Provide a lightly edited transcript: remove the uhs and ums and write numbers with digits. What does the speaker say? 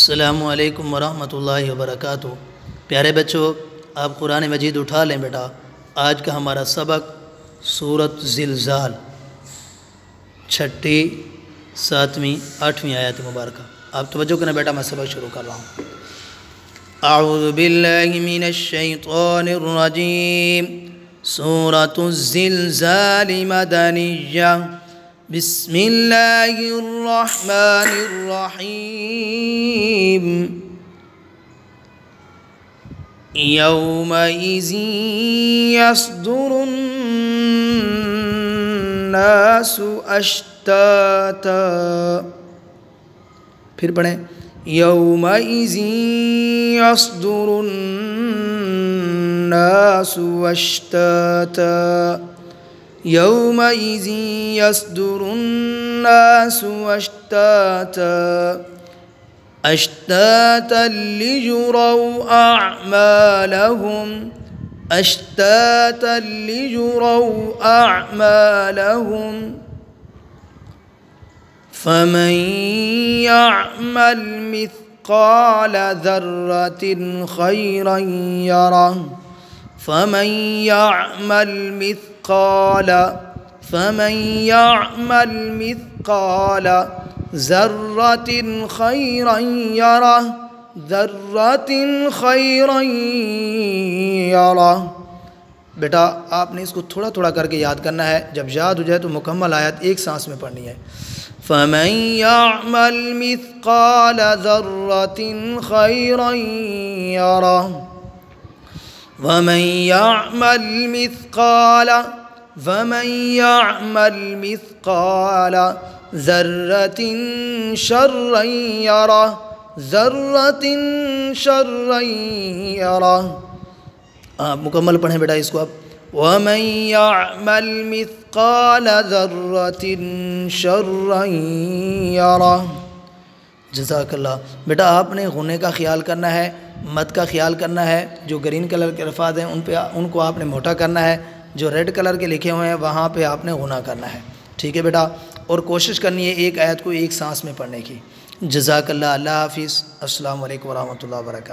अस्सलामु अलैकुम वरहमतुल्लाहि वबरकातुहू। प्यारे बच्चों, आप कुरान मजीद उठा लें बेटा। आज का हमारा सबक सूरत ज़िलज़ाल, 6ठी, 7वीं, 8वीं आयत मुबारक। आप तवज्जो करें बेटा, मैं सबक शुरू कर रहा हूँ। अऊज़ु बिल्लाहि मिनश शैतानिर रजीम। सूरतु ज़िलज़ाल मदनिय्या। बिस्मिल्लाहिर रहमानिर रहीम। यौमइज़ि यस्दुरुन नासु अश्ताता। फिर पढ़ें, यौमइज़ि यस्दुरुन नासु अश्ताता। यौमइज़ि यस्दुरुन नासु अश्ताता। अश्तातन लियुरौ अअमालहुम। अश्तातन लियुरौ अअमालहुम। फमन यअमल मिस्क़ाल ज़र्रतिन खैरन यरह। फमन यअमल मिस्क़ाल ज़र्रतिन खैरन यरह। ज़र्रतिन खैरन यरह। बेटा आपने इसको थोड़ा थोड़ा करके याद करना है। जब याद हो जाए तो मुकम्मल आयत एक सांस में पढ़नी है। फमन यअमल मिस्क़ाल ज़र्रतिन खैरन यरह। वमन यअमल मिस्क़ाल ज़र्रतिन शर्रन यरह। ज़र्रतिन शर्रन यरह। आप मुकम्मल पढ़ें बेटा इसको आप। वमन यअमल मिस्क़ाल ज़र्रतिन शर्रन यरह। जज़ाकल्लाह। बेटा आपने गुने का ख्याल करना है, मत का ख्याल करना है। जो ग्रीन कलर के अल्फाज हैं उनको आपने मोटा करना है। जो रेड कलर के लिखे हुए हैं वहाँ पे आपने गुना करना है। ठीक है बेटा, और कोशिश करनी है एक आयत को एक सांस में पढ़ने की। जज़ाकल्लाह। अल्लाह हाफ़िज़। अस्सलामु अलैकुम वरहमतुल्लाहि वबरकातुहू।